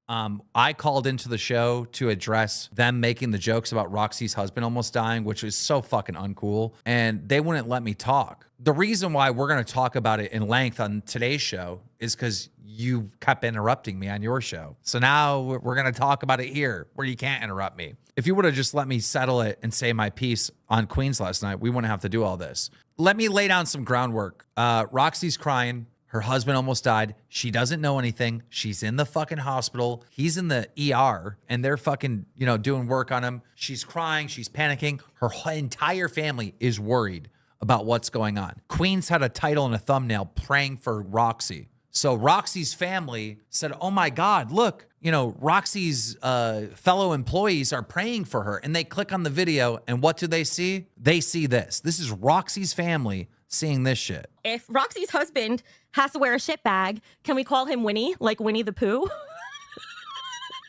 I called into the show to address them making the jokes about Roxy's husband almost dying, which was so fucking uncool. And they wouldn't let me talk. The reason why we're going to talk about it in length on today's show is because you kept interrupting me on your show. So now we're going to talk about it here where you can't interrupt me. If you would have just let me settle it and say my piece on Queens last night, we wouldn't have to do all this. Let me lay down some groundwork. Roxy's crying. Her husband almost died. She doesn't know anything. She's in the fucking hospital. He's in the ER and they're fucking, doing work on him. She's crying. She's panicking. Her entire family is worried about what's going on. Queens had a title and a thumbnail praying for Roxy. So Roxy's family said, oh my God, look, Roxy's fellow employees are praying for her. And they click on the video and what do they see? They see this. This is Roxy's family seeing this shit. If Roxy's husband has to wear a shit bag, can we call him Winnie, like Winnie the Pooh?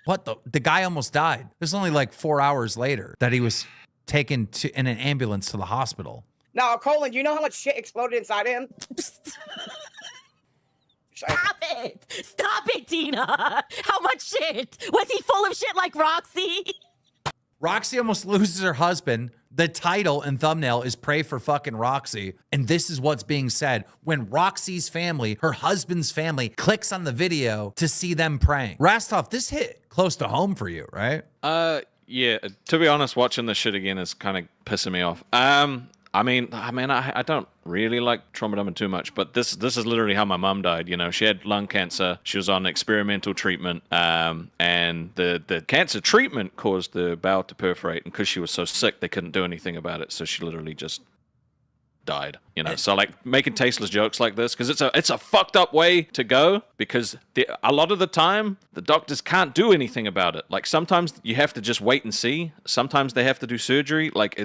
What the guy almost died. It was only like 4 hours later that he was taken in an ambulance to the hospital. Now, Colin, do you know how much shit exploded inside him? Stop it, Tina. How much shit? Was he full of shit like Roxy? Roxy almost loses her husband. The title and thumbnail is Pray for fucking Roxy. And this is what's being said when Roxy's family, her husband's family, clicks on the video to see them praying. Rastov, this hit close to home for you, right? Yeah, to be honest, watching this shit again is kind of pissing me off. I don't really like trauma dumping too much, but this is literally how my mum died. She had lung cancer. She was on experimental treatment, and the cancer treatment caused the bowel to perforate. And because she was so sick, they couldn't do anything about it. So she literally just died. So like making tasteless jokes like this, because it's a fucked up way to go. Because a lot of the time the doctors can't do anything about it. Like sometimes you have to just wait and see. Sometimes they have to do surgery. Like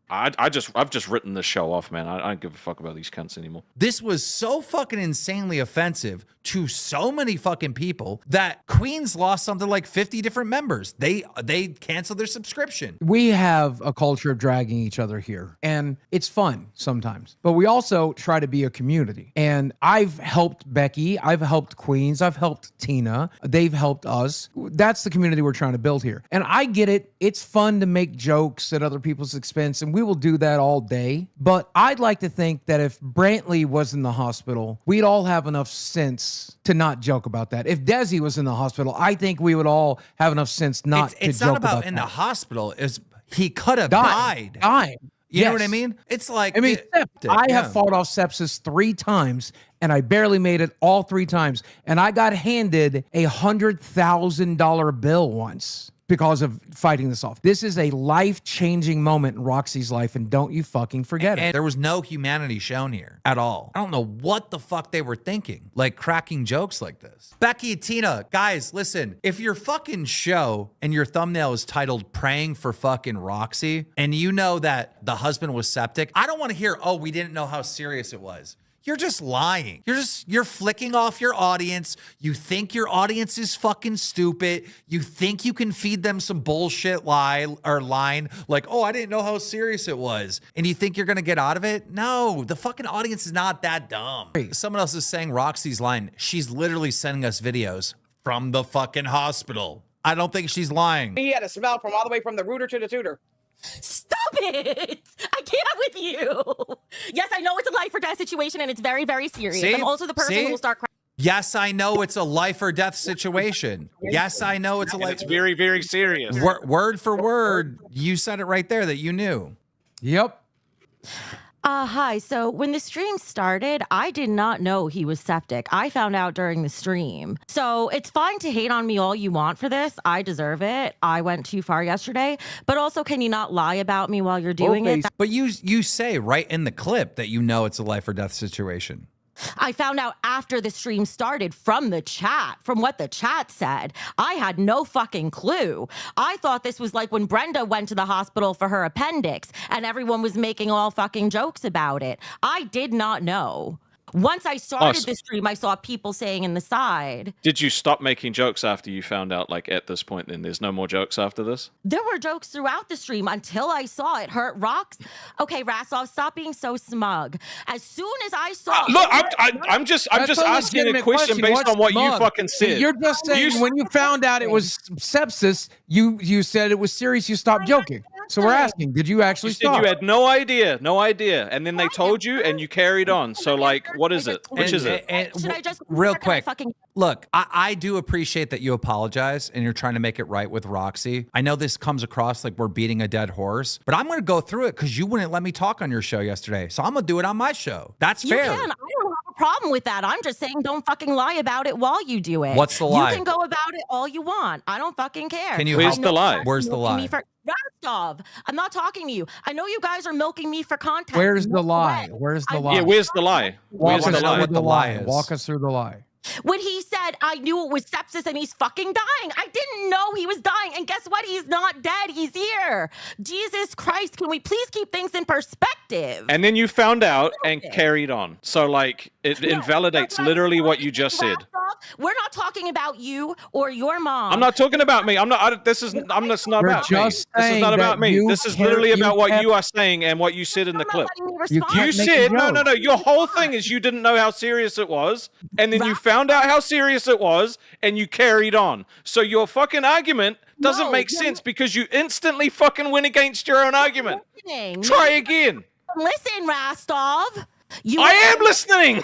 I've just written this show off, man. I don't give a fuck about these cunts anymore. This was so fucking insanely offensive to so many fucking people that Queens lost something like 50 different members. They canceled their subscription. We have a culture of dragging each other here, and it's fun sometimes. But we also try to be a community. And I've helped Becky, I've helped Queens, I've helped Tina. They've helped us. That's the community we're trying to build here. And I get it. It's fun to make jokes at other people's expense, and we will do that all day. But I'd like to think that if Brantley was in the hospital, we'd all have enough sense to not joke about that. If Desi was in the hospital, I think we would all have enough sense not to joke about that. It's not about in the hospital. He could have died. You know what I mean? It's like... I have fought off sepsis 3 times, and I barely made it all 3 times. And I got handed a $100,000 bill once because of fighting this off. This is a life-changing moment in Roxy's life, and don't you fucking forget it. And there was no humanity shown here at all. I don't know what the fuck they were thinking, like cracking jokes like this. Becky, Tina, guys, listen, if your fucking show and your thumbnail is titled Praying for fucking Roxy, and you know that the husband was septic, I don't want to hear, oh, we didn't know how serious it was. You're just lying. You're flicking off your audience. You think your audience is fucking stupid. You think you can feed them some bullshit line like, oh, I didn't know how serious it was. And you think you're going to get out of it? No, the fucking audience is not that dumb. Someone else is saying Roxy's lying. She's literally sending us videos from the fucking hospital. I don't think she's lying. He had a smell from all the way from the rooter to the tutor. Stop it! I can't with you. Yes, I know it's a life or death situation, and it's very, very serious. See? I'm also the person who will start crying. Yes, I know it's a life or death situation. Yes, I know it's a life. It's very, very serious. Word for word, you said it right there that you knew. Yep. Hi. So when the stream started, I did not know he was septic. I found out during the stream. So it's fine to hate on me all you want for this. I deserve it. I went too far yesterday. But also, can you not lie about me while you're doing it? But you say right in the clip that you know it's a life or death situation. I found out after the stream started from the chat, from what the chat said. I had no fucking clue. I thought this was like when Brenda went to the hospital for her appendix and everyone was making all fucking jokes about it. I did not know. Once I started the stream, I saw people saying in the side. Did you stop making jokes after you found out, like, at this point, then there's no more jokes after this? There were jokes throughout the stream until I saw it hurt rocks. Okay, Rasov, stop being so smug. As soon as I saw look, I'm just asking a question based on what you fucking said. You're just saying when you found out it was sepsis, you said it was serious, you stopped joking. So we're asking, did you actually stop? You had no idea, and then they told you, and you carried on. So, like, what is it? Which is it? Should I just real quick? Look, I do appreciate that you apologize and you're trying to make it right with Roxy. I know this comes across like we're beating a dead horse, but I'm going to go through it because you wouldn't let me talk on your show yesterday. So I'm going to do it on my show. That's fair. You can. I don't have a problem with that. I'm just saying don't fucking lie about it while you do it. What's the lie? You can go about it all you want. I don't fucking care. Can you Where's the lie? Where's the lie? Rostov, I'm not talking to you. I know you guys are milking me for content. Where's the lie? Where's the lie? Yeah, where's the lie? Walk Where's us the lie? through the lie. Walk us through the lie. When he said, I knew it was sepsis and he's fucking dying. I didn't know he was dying. And guess what? He's not dead. He's here. Jesus Christ, can we please keep things in perspective? And then you found out and carried on. So, like, it invalidates literally what you just said. We're not talking about you or your mom. I'm not talking about me. I'm not. This is not about me. This is not about me. This is literally about what you are saying and what you said in the clip. You said no. Your whole thing is you didn't know how serious it was, and then you found out how serious it was, and you carried on. So your fucking argument doesn't make sense because you instantly fucking went against your own argument. Try again. Listen, Rostov. I am listening.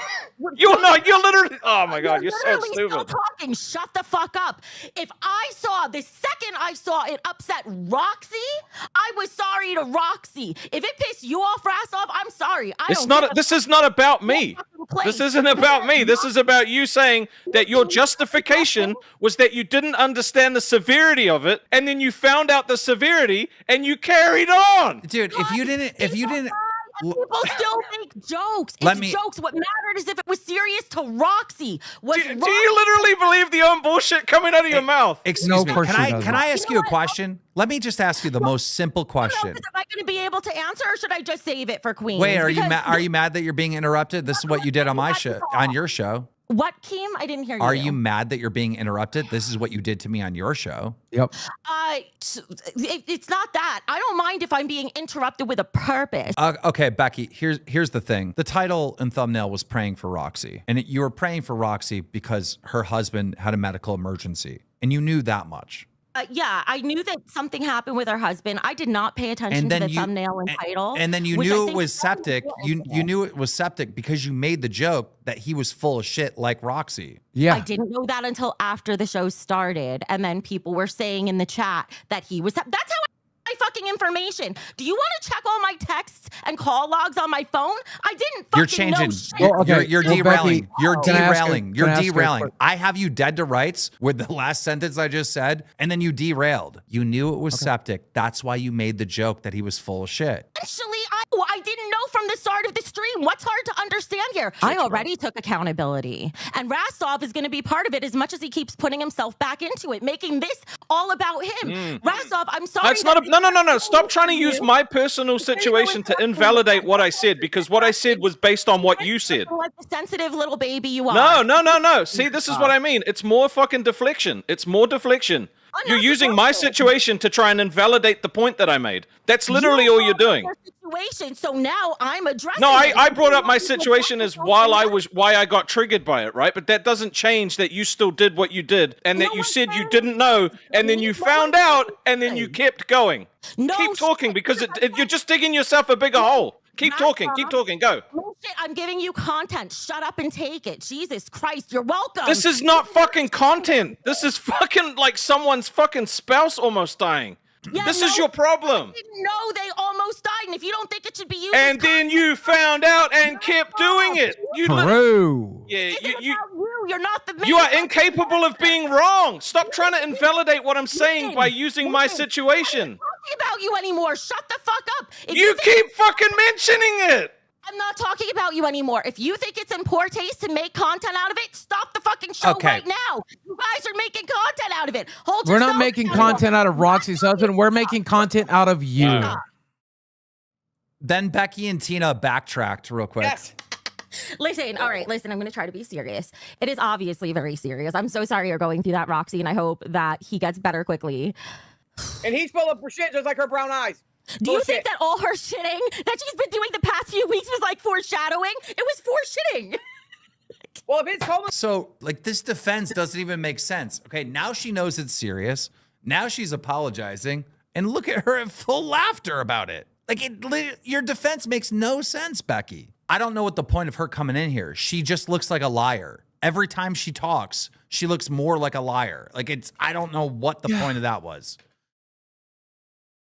You're not. You're literally. Oh my god, you're so stupid. Still talking. Shut the fuck up. If I saw the second I saw it upset Roxy, I was sorry to Roxy. If it pissed you off, Rostov, I'm sorry. This is not about me. This isn't about me. This is about you saying that your justification was that you didn't understand the severity of it, and then you found out the severity, and you carried on. Dude, if you didn't. People still make jokes. It's jokes. What mattered is if it was serious to Roxy. Do you literally believe the own bullshit coming out of your mouth? Excuse me. Can I ask you a question? Let me just ask you the most simple question. Am I going to be able to answer, or should I just save it for Queen? Wait, are you mad that you're being interrupted? This is what you did on my show, on your show. What, Keem? I didn't hear you. Are you mad that you're being interrupted? This is what you did to me on your show. Yep. It's not that. I don't mind if I'm being interrupted with a purpose. Okay, Becky, here's the thing. The title and thumbnail was praying for Roxy. And you were praying for Roxy because her husband had a medical emergency. And you knew that much. Yeah, I knew that something happened with her husband. I did not pay attention to the thumbnail and title. And then you knew it was septic. You knew it was septic because you made the joke that he was full of shit like Roxy. Yeah. I didn't know that until after the show started. And then people were saying in the chat that he was... That's how my fucking information. Do you want to check all my texts and call logs on my phone? I didn't fucking know shit. You're derailing. You're derailing. You're derailing. I have you dead to rights with the last sentence I just said, and then you derailed. You knew it was septic. That's why you made the joke that he was full of shit. Actually, I didn't know from the start of the stream. What's hard to understand here? I already took accountability. And Rostov is going to be part of it as much as he keeps putting himself back into it, making this all about him. Rostov, I'm sorry. That's not no. Stop trying to use my personal situation to invalidate what I said, because what I said was based on what you said. Like the sensitive little baby you are. No. See, this is what I mean. It's more fucking deflection. It's more deflection. You're using my situation to try and invalidate the point that I made. That's literally all you're doing. So now I'm addressing. No, I brought up my situation as why I got triggered by it, right? But that doesn't change that you still did what you did, and that you said you didn't know, and then you found out, and then you kept going. Keep talking, because you're just digging yourself a bigger hole. Keep talking, go. Bullshit, I'm giving you content. Shut up and take it. Jesus Christ, you're welcome. This is not fucking content. This is fucking like someone's fucking spouse almost dying. Yeah, this is your problem. I didn't know they almost died, and if you don't think it should be used, and then you found out and kept doing it. True. Yeah, you're not the. You are incapable of being wrong. Stop trying to invalidate what I'm saying by using my situation. I'm not talking about you anymore. Shut the fuck up. You keep fucking mentioning it. I'm not talking about you anymore. If you think it's in poor taste to make content out of it, stop the fucking show right now. You guys are making content out of it. We're not making content out of Roxy's husband. We're making content out of you. Then Becky and Tina backtracked real quick. Yes. Listen, all right, listen, I'm going to try to be serious. It is obviously very serious. I'm so sorry you're going through that, Roxy, and I hope that he gets better quickly. And he's full of shit just like her brown eyes. Do you think that all her shitting that she's been doing the past few weeks was like foreshadowing? It was foreshitting. Well, if his colon... So, like, this defense doesn't even make sense. Okay, now she knows it's serious. Now she's apologizing. And look at her in full laughter about it. Like, your defense makes no sense, Becky. I don't know what the point of her coming in here. She just looks like a liar. Every time she talks, she looks more like a liar. Like, I don't know what the point of that was.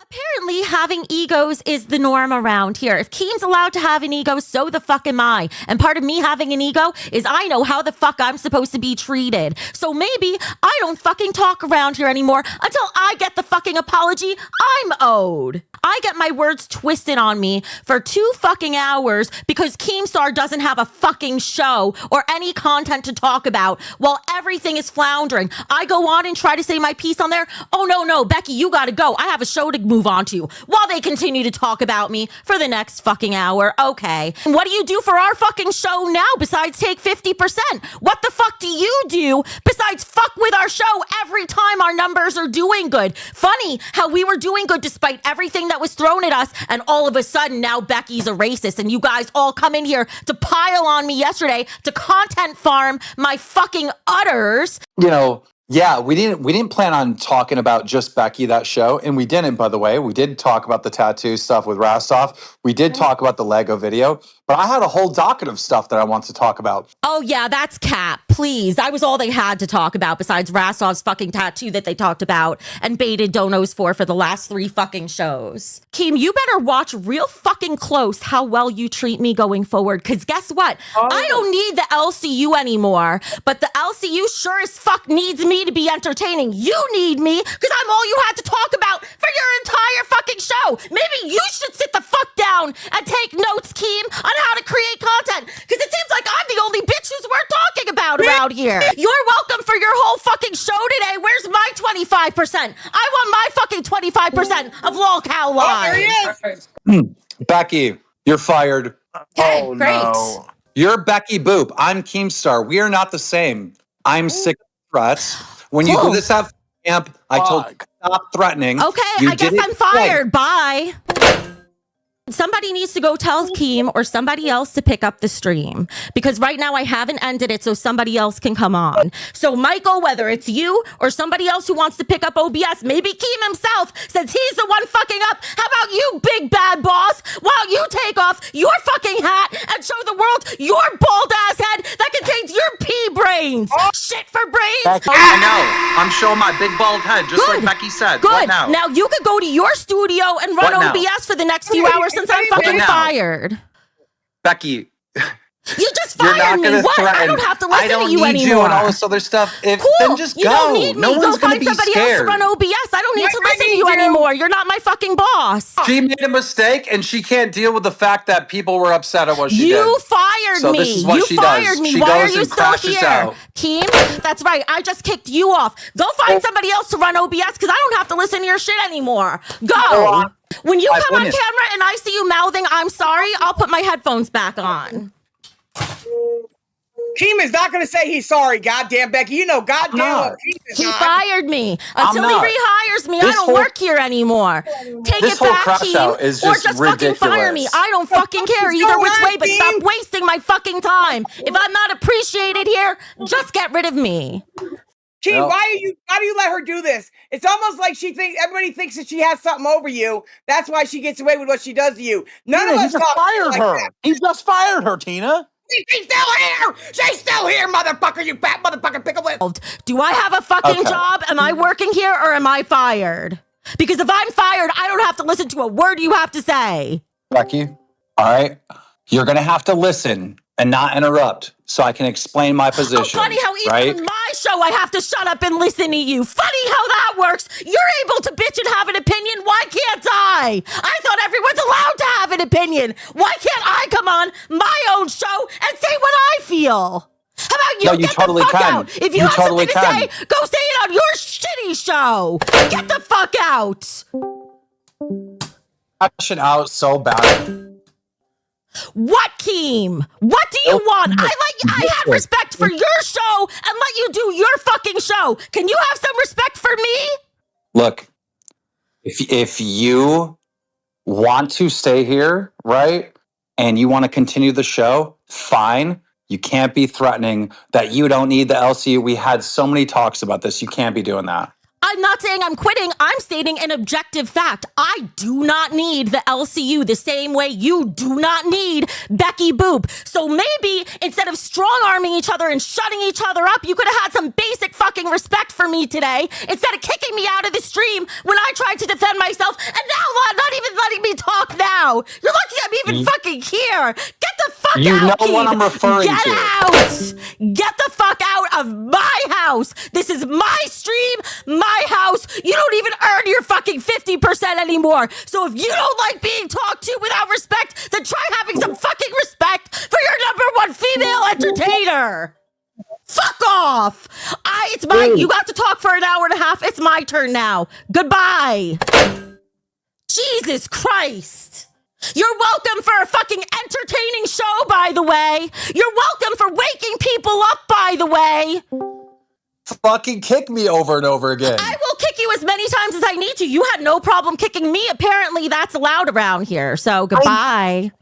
Apparently, having egos is the norm around here. If Keem's allowed to have an ego, so the fuck am I. And part of me having an ego is I know how the fuck I'm supposed to be treated. So maybe I don't fucking talk around here anymore until I get the fucking apology I'm owed. I get my words twisted on me for 2 fucking hours because Keemstar doesn't have a fucking show or any content to talk about while everything is floundering. I go on and try to say my piece on there. Oh, no, Becky, you gotta go. I have a show to move on to while they continue to talk about me for the next fucking hour. Okay. And what do you do for our fucking show now besides take 50%? What the fuck do you do besides fuck with our show every time our numbers are doing good? Funny how we were doing good despite everything that was thrown at us, and all of a sudden now Becky's a racist, and you guys all come in here to pile on me yesterday to content farm my fucking utters. You know, yeah, we didn't plan on talking about just Becky that show, and we didn't, by the way. We did talk about the tattoo stuff with Rastov. We did talk about the Lego video, but I had a whole docket of stuff that I want to talk about. Oh yeah, that's cap. Please. That was all they had to talk about besides Rastov's fucking tattoo that they talked about and baited donos for the last 3 fucking shows. Keem, you better watch real fucking close how well you treat me going forward, because guess what? I don't need the LCU anymore, but the LCU sure as fuck needs me to be entertaining. You need me because I'm all you had to talk about for your entire fucking show. Maybe you should sit the fuck down and take notes, Keem, on how to create content, because it seems like I'm the only bitch who's worth talking about around here. You're welcome for your whole fucking show today. Where's my 25%? I want my fucking 25% of lol cow There he live. is. Becky, you're fired. Okay, great. You're Becky Boop. I'm Keemstar. We are not the same. I'm sick of threats. When you Cool. do this at camp, I told you stop threatening. Okay, You I guess did it I'm fired. Bye. Somebody needs to go tell Keem or somebody else to pick up the stream, because right now I haven't ended it so somebody else can come on. So Michael, whether it's you or somebody else who wants to pick up OBS, maybe Keem himself, since he's the one fucking up, how about you, big bad boss, while you take off your fucking hat and show the world your bald ass head that contains your pea brains. Shit for brains. I know. I'm showing my big bald head, just Good. like Becky said. Good. What now? Now you could go to your studio and run What now? OBS for the next few hours since I'm fucking now? fired. Becky, You just you're fired not me. gonna What? threaten. I don't have to I listen don't to you need anymore. you and all this other stuff. Cool. Then just You go. don't need me. No Go one's gonna find be somebody else to scared. run OBS. I don't need to I listen to need you you. anymore. You're not my fucking boss. She made a mistake, and she can't deal with the fact that people were upset at what she You did. fired So me. this is what You she fired does. me. She Why are goes you and still crashes here? out. Keem, that's right. I just kicked you off. Go find somebody else to run OBS because I don't have to listen to your shit anymore. Go. When you come on minutes. camera and I see you mouthing, I'm sorry, I'll put my headphones back on. Keem is not going to say he's sorry, goddamn Becky. You know, goddamn well, not. Keem is He not. fired me. Until he not. rehires me, I This don't whole- work here anymore. Take This it whole back, crash out Keem, is or just just fucking fire me. ridiculous. I don't fucking care is either going which on, way, but stop Keem? wasting my fucking time. If I'm not appreciated here, just get rid of me. Keem, No. why do you let her do this? It's almost like everybody thinks that she has something over you. That's why she gets away with what she does to you. None of Tina, he us just talk fired like her. that. He just fired her, Tina. She's still here. She's still here, motherfucker. You fat motherfucker. Pickle whip. Do I have a fucking Okay. job? Am I working here or am I fired? Because if I'm fired, I don't have to listen to a word you have to say. Becky, all right? You're going to have to listen and not interrupt so I can explain my position. Oh, funny how even right? on my show I have to shut up and listen to you. Funny how that works. You're able to bitch and have an opinion. Why can't I? I thought everyone's allowed to have an opinion. Why can't I come on my own show and say what I feel? How about you No, you get totally the fuck can. out? If you, You have totally something to can. say, go say it on your shitty show. Get the fuck out. Action out so bad. What, Keem? What do you want? I have respect for your show and let you do your fucking show. Can you have some respect for me? Look, if you want to stay here, right, and you want to continue the show, fine. You can't be threatening that you don't need the LCU. We had so many talks about this. You can't be doing that. I'm not saying I'm quitting. I'm stating an objective fact. I do not need the LCU the same way you do not need Becky Boop. So maybe instead of strong-arming each other and shutting each other up, you could have had some basic fucking respect for me today instead of kicking me out of the stream when I tried to defend myself. And now not even letting me talk now. You're lucky I'm even fucking here. Get the fuck out, You know Keem. what I'm referring Get to. out. Get the fuck out of my house. This is my stream, my house. You don't even earn your fucking 50% anymore. So if you don't like being talked to without respect, then try having some fucking respect for your number one female entertainer. Fuck off. It's mine. You got to talk for an hour and a half. It's my turn now. Goodbye. Jesus Christ. You're welcome for a fucking entertaining show, by the way. You're welcome for waking people up, by the way. Fucking kick me over and over again. I will kick you as many times as I need to. You had no problem kicking me. Apparently, that's allowed around here. So, goodbye.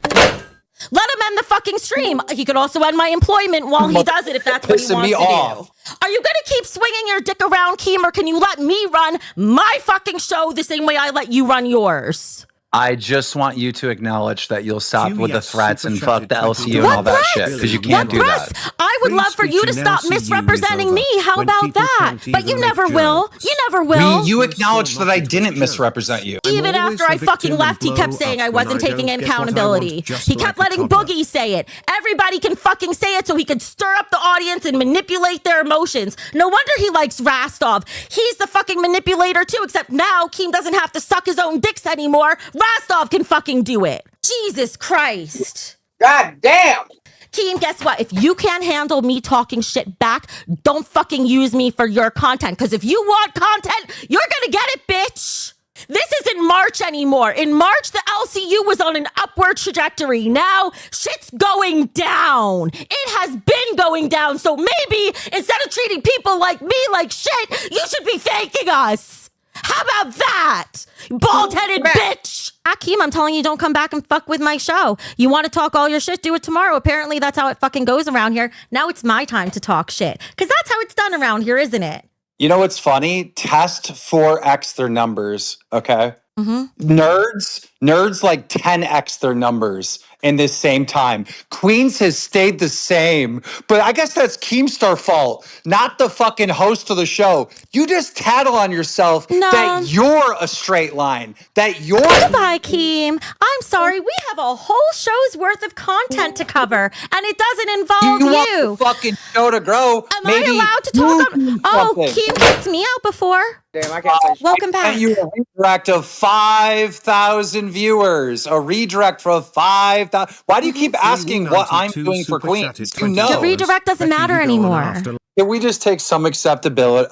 Let him end the fucking stream. He could also end my employment while he does it if that's what he Pissing wants me to off. do. Are you going to keep swinging your dick around, Keem, or can you let me run my fucking show the same way I let you run yours? I just want you to acknowledge that you'll stop with the threats and fuck the LCU and What all that threats? shit, because you can't What do threats? that. I would love for you to stop misrepresenting me. How about that? But you never will. You never will. You acknowledge that I didn't misrepresent you. Even after I fucking left, he kept saying I wasn't taking accountability. He kept letting Boogie say it. Everybody can fucking say it so he could stir up the audience and manipulate their emotions. No wonder he likes Rastov. He's the fucking manipulator too, except now Keem doesn't have to suck his own dicks anymore. Rastov can fucking do it. Jesus Christ. God damn. Keem, guess what? If you can't handle me talking shit back, don't fucking use me for your content. Because if you want content, you're gonna get it, bitch. This isn't March anymore. In March, the LCU was on an upward trajectory. Now, shit's going down. It has been going down. So maybe instead of treating people like me like shit, you should be thanking us. How about that? Bald-headed bitch. Akeem, I'm telling you, don't come back and fuck with my show. You want to talk all your shit, do it tomorrow. Apparently, that's how it fucking goes around here. Now it's my time to talk shit. Because that's how it's done around here, isn't it? You know what's funny? Test 4x their numbers, okay? Nerds like 10x their numbers in this same time. Queens has stayed the same, but I guess that's Keemstar fault, not the fucking host of the show. You just tattle on yourself that you're a straight line, that you're... Goodbye, Keem. I'm sorry. We have a whole show's worth of content to cover, and it doesn't involve You want the fucking show to grow. Am I allowed to talk on... Oh, Keem kicked me out before. Damn, I can't say Welcome back. You a redirect of 5,000 viewers. A redirect for 5,000. Why do you keep asking what I'm doing for Queens? You know. The redirect doesn't matter anymore. Can we just take some accountability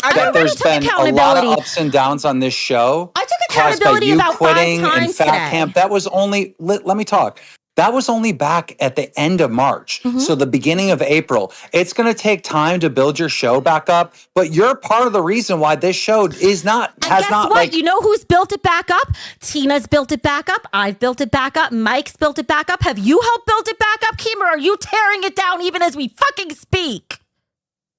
that there's took been a lot of accountability. ups and downs on this show? I took caused by accountability you about 5 quitting and times fat today. camp. That was only, let me talk. That was only back at the end of March. So the beginning of April. It's going to take time to build your show back up, but you're part of the reason why this show has not You know who's built it back up? Tina's built it back up. I've built it back up. Mike's built it back up. Have you helped build it back up, Keem, or are you tearing it down even as we fucking speak?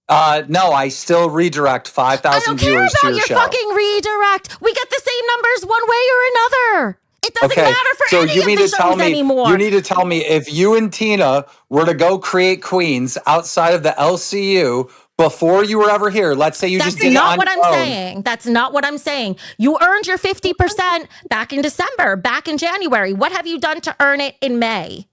No, I still redirect 5,000 viewers to your show. I don't care about your fucking redirect. We get the same numbers one way or another. It doesn't matter for any of the shows anymore. You need to tell me if you and Tina were to go create Queens outside of the LCU before you were ever here. Let's say you just did it on your own. That's not what I'm saying. That's not what I'm saying. You earned your 50% back in December, back in January. What have you done to earn it in May?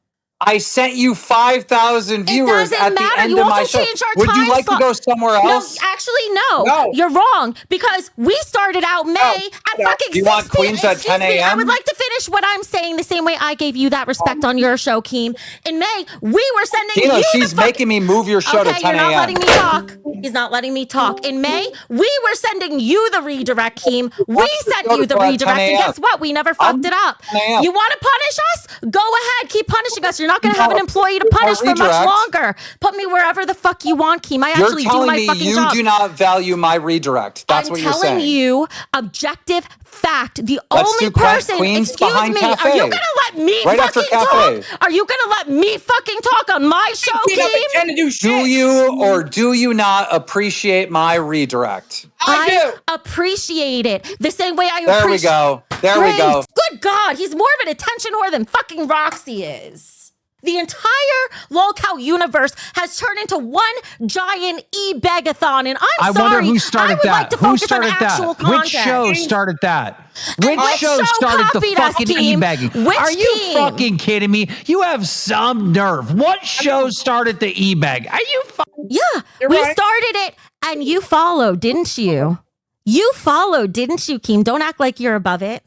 I sent you 5,000 viewers doesn't at the matter. end You of my also show. changed our Would time you like slot. to go somewhere else? No, actually, no. No. You're wrong because we started out May at No. fucking Do you 6 want Queens p.m. at 10 Excuse me, I a.m.? would like to finish what I'm saying the same way I gave you that respect on your show, Keem. In May, we were sending Tina, you she's the fucking... making me move your show to Okay, 10 you're not a.m. letting me talk. He's not letting me talk. In May, we were sending you the redirect, Keem. We sent you the show at 10 redirect, and a.m. guess what? We never fucked it up. 10 a.m. You want to punish us? Go ahead, keep punishing us. You're not going to have an No, employee to my punish for much redirect. longer. Put me wherever the fuck you want, Keem. I You're actually do telling my me fucking you job. do not value my redirect. That's what you're saying. I'm telling you, objective fact. The Let's only do person, Queens excuse behind me, cafe. are you gonna let me Right after fucking cafe. talk? Are you gonna let me fucking talk on my show, She doesn't Keem? tend to do shit. Do you or do you not appreciate my redirect? I do. Appreciate it the same way I There we appreciate. go. There we go. Good God, he's more of an attention whore than fucking Roxy is. The entire lolcow universe has turned into one giant e-begathon, and I I'm sorry. wonder who started I would that. like to Who focus started on actual that? content. Which show started that? Which which show show started the copied us, fucking Keem? e-bagging? Which Are you team? fucking kidding me? You have some nerve. What show started the e-bag? Are you Yeah, You're we right. started it, and you followed, didn't you? You followed, didn't you, Keem? Don't act like you're above it.